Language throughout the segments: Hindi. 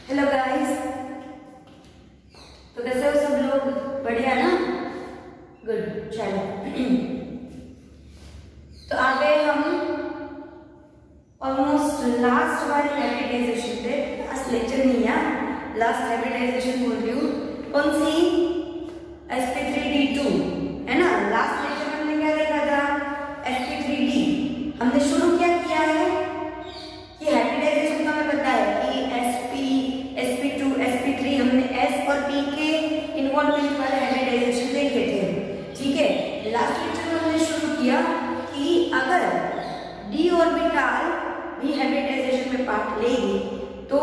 हेलो गाइस, तो कैसे हो सब लोग? बढ़िया ना? गुड। चलो तो आगे हम ऑलमोस्ट लास्ट वाली हाइब्रिडाइजेशन पे, लास्ट लेक्चर नहीं है, लास्ट हाइब्रिडाइजेशन बोल रही हूँ। कौन सी? sp3d2 है ना। लास्ट लेक्चर में हमने क्या देखा था? sp3d। हमने शुरू क्या किया है कि हाइब्रिडाइजेशन का हमें पता है कि sp2 sp3 हमने s और p के इन्वॉल्वमेंट वाले हाइब्रिडाइजेशन देखे थे। ठीक है, लास्ट लेक्चर में हमने शुरू किया कि अगर d ऑर्बिटल भी हाइब्रिडाइजेशन में पार्ट लेगी तो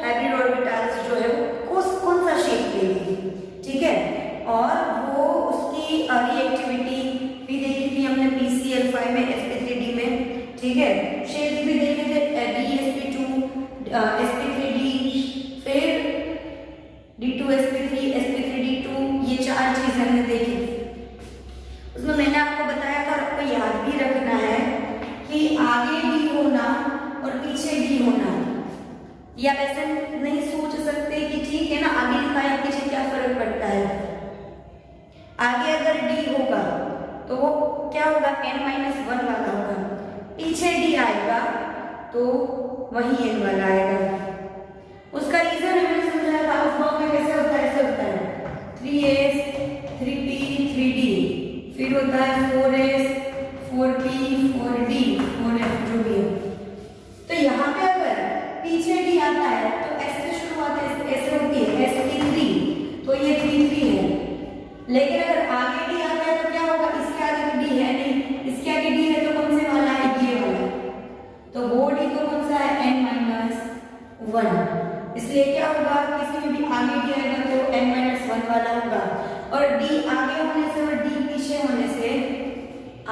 हाइब्रिड ऑर्बिटल्स जो है वो कौन सा शेप लेगी। ठीक है, और वो उसकी रिएक्टिविटी भी देखी थी हमने PCl5 में, sp3d में। ठीक है, शेप्स भी देखे थे, dsp2 sp3d, फिर d2sp3 sp3d2, ये चार चीजें हमने देखी थी। उसमें मैंने आपको बताया था और आपको याद भी रखना है कि आगे d होना और पीछे d होना, या वैसे नहीं सोच सकते कि ठीक है ना आगे लिखा है पीछे क्या फर्क पड़ता है। आगे अगर d होगा तो वो क्या होगा, n-1 वाला होगा, पीछे d आएगा तो वही n वाला आएगा। उसका रीजन मैंने समझाया था, उस फॉर्म में कैसे होता है, ऐसे होता है 3s 3p 3d, फिर होता है 4s 4p 4d 4f जो भी है। तो यहाँ पे अगर पीछे d आता है तो s से शुरुआत ऐसे होती है sp3, तो ये 3 3 है। लेकिन अगर आगे d आता है तो क्या होगा, इसके आगे तो d है नहीं, इसके आगे d है तो कौन से वाला है, ये वाला। तो वो d तो कौन सा है, n-1। इसलिए क्या होगा, किसी में भी आगे d आएगा तो n-1 वाला होगा। और d आगे होने से और d पीछे होने से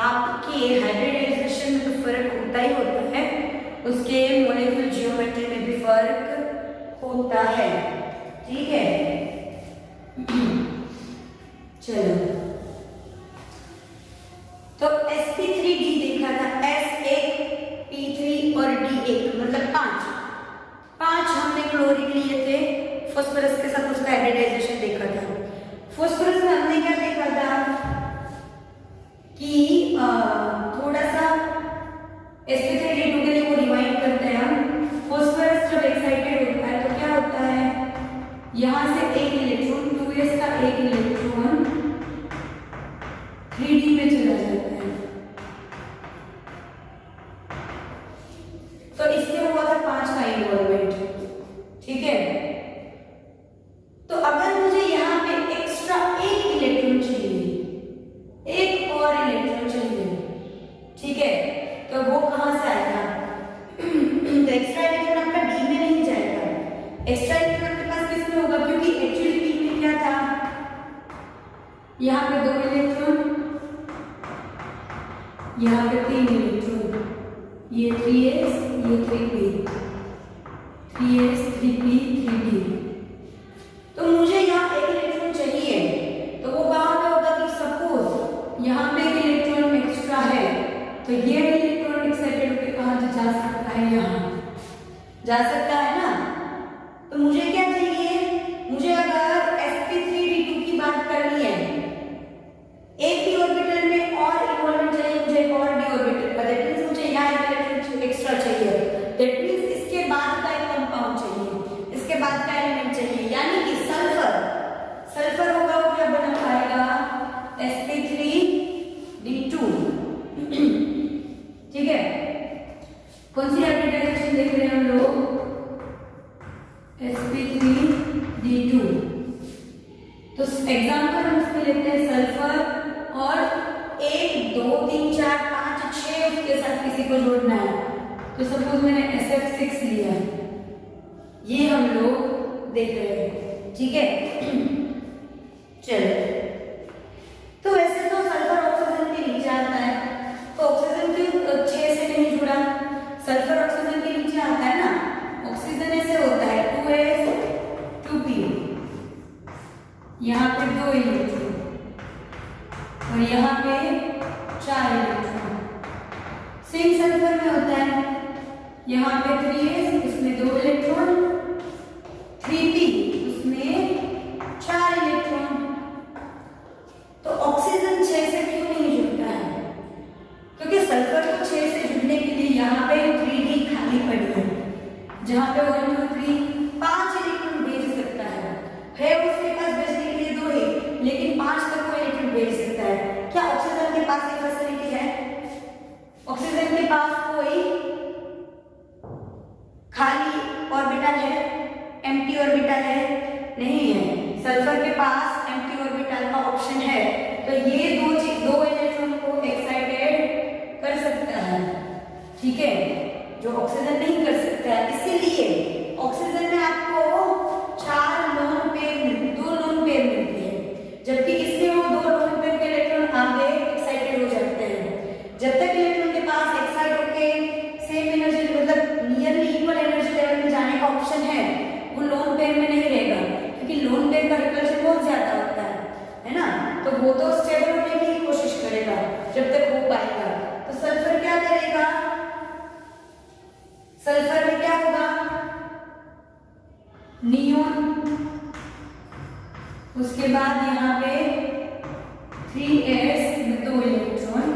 आपके हाइब्रिडाइजेशन में तो फर्क होता ही होता है, उसके मॉलिक्यूलर जियोमेट्री में भी फर्क होता है। ठीक है, चलो तो sp3d देखा था, s1 p3 और d1, मतलब 5 हमने क्लोरीन लिए थे, फास्फोरस के साथ उसका हाइब्रिडाइजेशन देखा था। फास्फोरस में हमने क्या देखा था कि थोड़ा सा sp3d2 के लिए वो रिवाइंड करते हैं हम। फास्फोरस जब एक्साइटेड होता है तो क्या होता है, यहाँ से एक इलेक्ट्रॉन 2s का एक इलेक्ट्रॉन 3d में चला जाता है। तो इससे हुआ था 5 का इन्वॉल्वमेंट। ठीक है, तो अगर मुझे यहाँ पे एक्स्ट्रा एक इलेक्ट्रॉन चाहिए, एक और इलेक्ट्रॉन चाहिए, ठीक है, तो वो कहाँ से आएगा? तो एक्स्ट्रा इलेक्ट्रॉन आपका डी में नहीं जाएगा, एक्स्ट्रा इलेक्ट्रॉन आपके पास किस में होगा, क्योंकि एक्चुअली डी में क्या था, यहाँ पे 2 इलेक्ट्रॉन, यहाँ पे 3 इलेक्ट्रॉन, ये 3s ये 3p, 3s 3p 3d। तो मुझे यहाँ एक इलेक्ट्रॉन चाहिए, तो वो कहाँ पे होगा कि सपोज यहाँ पे एक इलेक्ट्रॉन एक्स्ट्रा है, तो ये इलेक्ट्रॉन एक्साइटेड होकर कहाँ जा सकता है, यहाँ जा सकता है ना। तो मुझे क्या चाहिए, मुझे अगर sp3d2 की बात करनी है, एक d ऑर्बिटल में और इन्वॉल्वमेंट चाहिए, मुझे एक और d ऑर्बिटल का, दैट मींस मुझे यहाँ इलेक्ट्रॉन एक्स्ट्रा चाहिए, दैट मींस इसके बाद का एक कंपाउंड चाहिए, इसके बाद का एलिमेंट चाहिए, यानी कि सल्फर होगा, वो क्या बना पाएगा, sp3d2। ठीक है, कौन सी हाइब्रिडाइजेशन देख रहे हैं हम लोग, sp3d2। तो एग्जांपल हम इसमें लेते हैं सल्फर, और 1 2 3 4 5 6 उसके साथ किसी को जोड़ना है, तो सपोज मैंने SF6 लिया, ये हम लोग देख रहे हैं। ठीक है, चलो तो वैसे तो सल्फर ऑक्सीजन के नीचे आता है, तो ऑक्सीजन के 6 से नहीं जुड़ा, सल्फर ऑक्सीजन के नीचे आता है ना, ऑक्सीजन ऐसे होता है 2s 2p, यहाँ पे 2 इलेक्ट्रॉन और यहाँ पे 4 इलेक्ट्रॉन। सेम सल्फर में होता है, यहाँ पे 3s, इसमें 2 इलेक्ट्रॉन 3p, उसमें 4 इलेक्ट्रॉन। तो ऑक्सीजन 6 से क्यों नहीं जुड़ता है? क्योंकि सल्फर को 6 से जुड़ने के लिए यहाँ पे 3d खाली पड़ी है, जहाँ पे 1 2 3 5 इलेक्ट्रॉन भेज सकता है उसके पास भेजने के लिए 2 है, लेकिन 5 तक वो इलेक्ट्रॉन भेज सकता है। क्या ऑक्सीजन के पास ये फैसिलिटी है? ऑक्सीजन के पास कोई खाली ऑर्बिटल है, एम्प्टी ऑर्बिटल है? नहीं है। सल्फर के पास एम्प्टी ऑर्बिटल का ऑप्शन है, तो ये दो इलेक्ट्रॉन को एक्साइटेड कर सकता है, ठीक है, जो ऑक्सीजन नहीं कर सकता है। इसीलिए ऑक्सीजन में आपको 4 लोन पेयर 2 लोन पेयर मिलते हैं, जबकि इसमें वो 2 लोन पेयर के इलेक्ट्रॉन आगे एक्साइटेड हो जाते हैं। जब तक इलेक्ट्रॉन के पास एक्साइट होके सेम एनर्जी मतलब नियरली इक्वल एनर्जी लेवल में जाने का ऑप्शन है, वो लोन पेयर में नहीं रहेगा, क्योंकि लोन पेयर का रिपल्शन बहुत ज्यादा होता है ना, तो वो तो स्टेबल होने की कोशिश करेगा जब तक हो पाएगा। तो सल्फर क्या करेगा? सल्फर में क्या होगा? नियोन, उसके बाद यहाँ पे 3s में 2 इलेक्ट्रॉन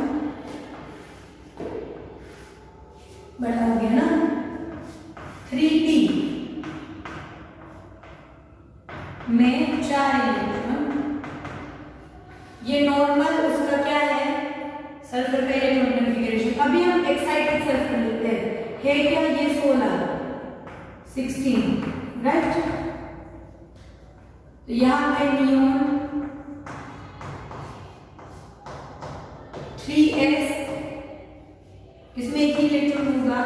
बड़ा हो गया ना, 3p में 4 इलेक्ट्रॉन। ये नॉर्मल उसका क्या है? सल्फर का इलेक्ट्रॉन कॉन्फ़िगरेशन। अभी हम एक्साइटेड सल्फर लेते हैं, है क्या? ये 16 राइट। तो यहाँ पे नियोन 3s, इसमें एक ही इलेक्ट्रॉन होगा,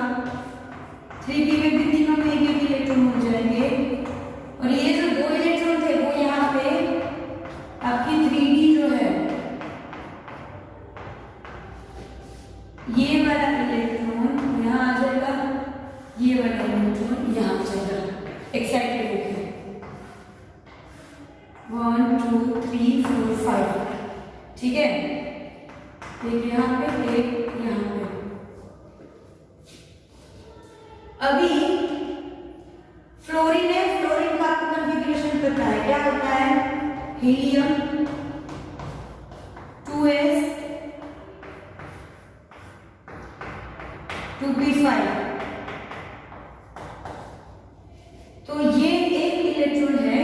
3p में भी तीनों में एक इलेक्ट्रॉन हो जाएंगे, और ये जो 2 इलेक्ट्रॉन थे वो यहाँ पे आपकी 3d जो है, ये वाला इलेक्ट्रॉन यहाँ आ जाएगा, ये वाला इलेक्ट्रॉन यहाँ आ जाएगा एक्साइटेड होकर। 1 2 3 4 5, ठीक है, एक यहाँ पे एक यहाँ पे। अभी फ्लोरीन है, फ्लोरीन का आपको कॉन्फ़िगरेशन पता है, क्या होता है? Helium 2s 2p5। तो ये एक इलेक्ट्रॉन है,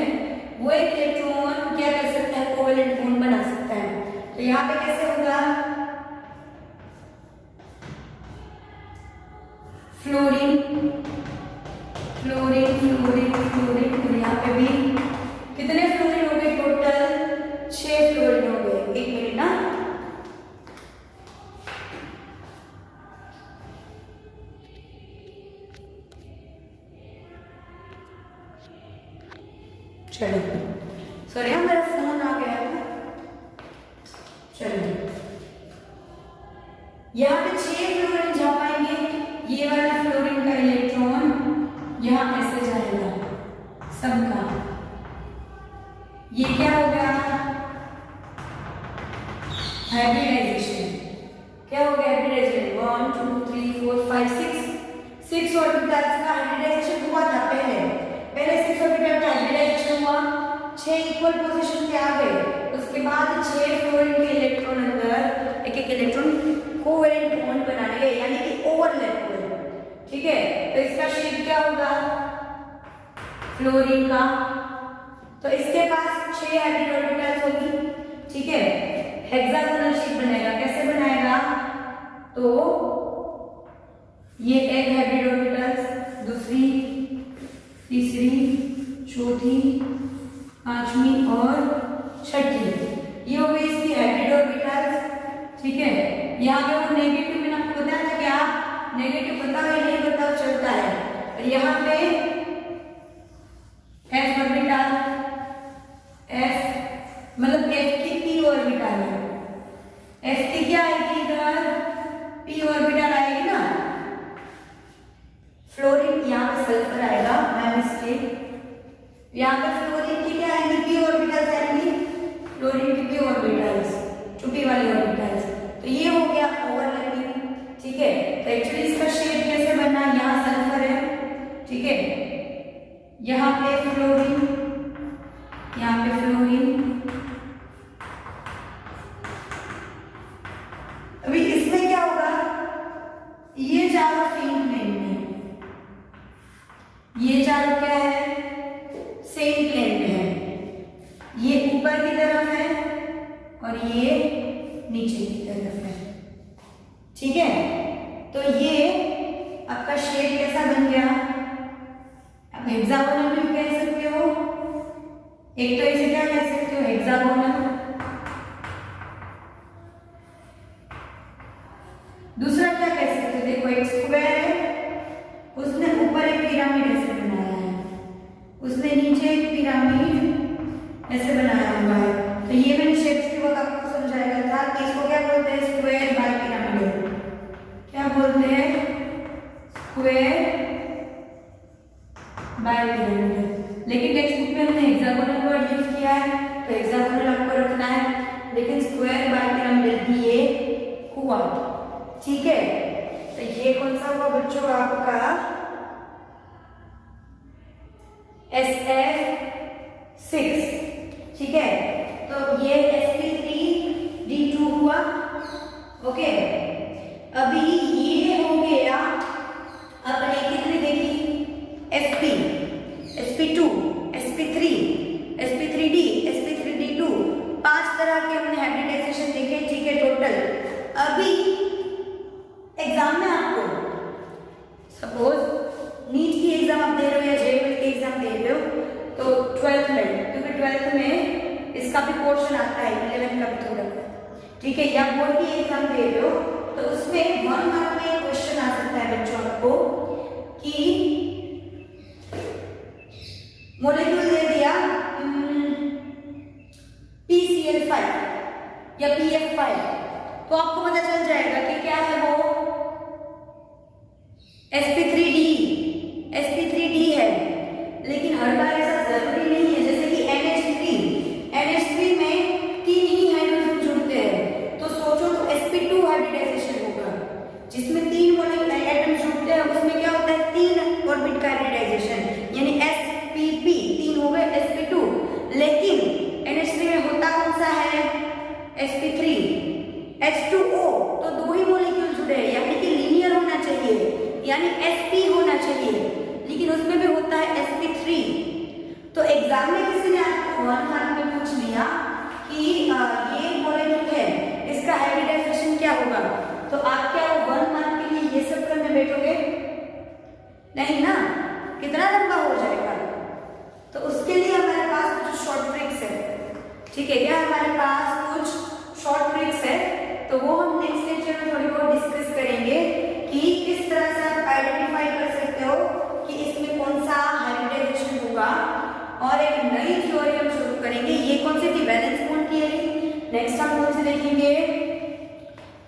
वो एक इलेक्ट्रॉन क्या कर सकता है? कोवेलेंट बॉन्ड बना सकता है। तो यहाँ पे कैसे होगा? फ्लोरीन फ्लोरीन फ्लोरीन फ्लोरीन, और यहाँ पे भी कितने फ्लोरीन हो गए? टोटल 6 फ्लोरीन हो गए। 1 मिनट ना, चलो सॉरी मेरा फोन आ गया था। चलो यहाँ पे 6 फ्लोरीन जा पाएंगे, ये वाला फ्लोरीन का इलेक्ट्रॉन यहाँ ऐसे जाएगा सबका। ये क्या हो गया? हाइब्रिडाइजेशन। क्या हो गया? हाइब्रिडाइजेशन 1 2 3 4 5 6 ऑर्बिटल्स का हाइब्रिडाइजेशन हुआ था पहले 6 ऑर्बिटल का हाइब्रिडाइजेशन हुआ, 6 इक्वल पोजीशन पे आ गए। उसके बाद 6 फ्लोरीन के इलेक्ट्रॉन अंदर एक इलेक्ट्रॉन कोवेलेंट बॉन्ड बनाने गए, यानी कि ओवरलैप हुए, ठीक है। तो इसका शेप क्या होगा फ्लोरीन का? तो इसके पास 6 हाइब्रिड ऑर्बिटल्स होगी, ठीक है, हेक्सागोनल शेप बनेगा। कैसे बनाएगा? तो ये एक हाइब्रिड ऑर्बिटल्स, दूसरी, तीसरी, चौथी, पांचवी और छठी, ये हो गई इसकी हाइब्रिड ऑर्बिटल्स, ठीक है। यहाँ पे वो नेगेटिव, मैंने आपको बताया था क्या नेगेटिव पता है नहीं पता चलता है। और यहाँ पे एफ ऑर्बिटल, एफ मतलब एफ की पी ऑर्बिटल है, एफ की क्या आएगी इधर? पी ऑर्बिटल आएगी ना। फ्लोरीन यहाँ पे सल्फर आएगा, मैं मिस्टेक, यहाँ पे फ्लोरीन की क्या आएगी? पी ऑर्बिटल्स आएंगी, फ्लोरीन की पी ऑर्बिटल्स, छुपी वाली ऑर्बिटल्स। तो ये हो गया ओवरलैपिंग, ठीक है। तो एक्चुअली इसका शेप कैसे बनना? यहाँ सल्फर है, ठीक है, यहाँ पे फ्लोरीन, यहाँ पे फ्लोरीन। अभी इसमें क्या होगा, ये चारों सेम प्लेन में, ये चारों क्या है, सेम प्लेन में है। ये ऊपर की तरफ है और ये नीचे की तरफ है, ठीक है। तो ये आपका शेप कैसा बन गया, आप हेक्सागोनल भी कह सकते हो, एक तो इसे क्या कह सकते हो, हेक्सागोनल। दूसरा क्या कह सकते हो, देखो एक स्क्वायर है, उसने ऊपर एक पिरामिड ऐसे बनाया है, उसने नीचे एक पिरामिड ऐसे बनाया हुआ है। तो ये मैंने शेप्स के वक्त आपको समझाया था कि इसको क्या बोलते हैं, स्क्वायर बाय पिरामिड। क्या बोलते हैं, स्क्वायर बाय पिरामिड। लेकिन टेक्स्ट बुक में हमने हेक्सागोनल वर्ड यूज किया है, तो हेक्सागोनल आपको रखना है, लेकिन स्क्वायर बाय पिरामिड भी ये हुआ, ठीक है। तो ये कौन सा हुआ बच्चों आपका SF6, ठीक है। तो ये sp3d2 हुआ, ओके। अभी ये हो गया, अपने कितने देखी, sp, sp2, sp3, sp3d, sp3d2, 5 तरह के हमने हाइब्रिडाइजेशन देखे, ठीक है टोटल। अभी एग्जाम में आपको सपोज नीट की एग्जाम आप दे रहे हो या जेईई की एग्जाम दे रहे हो, तो 12th में, क्योंकि 12th में इसका भी पोर्शन आता है, 11th का भी थोड़ा, ठीक है। या बोर्ड की एग्जाम दे रहे हो तो उसमें 1 मार्क में क्वेश्चन आ सकता है बच्चों आपको कि मॉलिक्यूल दे दिया PCl5 या PF5, तो आपको पता चल जाएगा कि क्या है वो sp3d है। लेकिन हर बार ऐसा जरूरी नहीं है, जैसे कि NH3 में 3 ही हाइड्रोजन जुड़ते हैं, तो सोचो तो sp2 हाइब्रिडाइजेशन होगा, जिसमें 3 मॉलिक्यूल एटम्स जुड़ते हैं, उसमें क्या होता है 3 ऑर्बिट का हाइब्रिडाइजेशन, यानी spp 3 हो गए sp2। लेकिन NH3 में होता कौन सा है, sp3 H2O, तो 2 ही मॉलिक्यूल जुड़े हैं, यानी कि लीनियर होना चाहिए, यानी sp होना चाहिए, लेकिन उसमें भी होता है sp3। तो एग्जाम में किसी ने आपको 1 मार्क में पूछ लिया कि ये मॉलिक्यूल है, इसका हाइब्रिडाइजेशन क्या होगा, तो आप क्या 1 मार्क के लिए ये सब करने बैठोगे, नहीं ना, कितना लंबा हो जाएगा। तो उसके लिए हमारे पास कुछ शॉर्ट ट्रिक्स है, ठीक है क्या, हमारे पास कुछ शॉर्ट ट्रिक्स है, तो वो हम नेक्स्ट लेक्चर में थोड़ी बहुत डिस्कस करेंगे कि किस तरह से आप आइडेंटिफाई कर सकते हो कि इसमें कौन सा हाइब्रिडाइजेशन होगा। और एक नई थ्योरी हम शुरू करेंगे, ये कौन सी थी, वैलेंस बॉन्ड थियरी। नेक्स्ट हम कौन सी देखेंगे,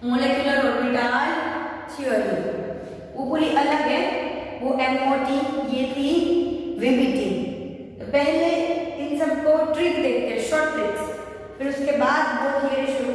मॉलिक्यूलर ऑर्बिटल थ्योरी, वो पूरी अलग है, वो MOT, ये थी VBT। तो पहले इन सबको ट्रिक देखते हैं, शॉर्ट ट्रिक्स, फिर उसके बाद वो थियरी शुरू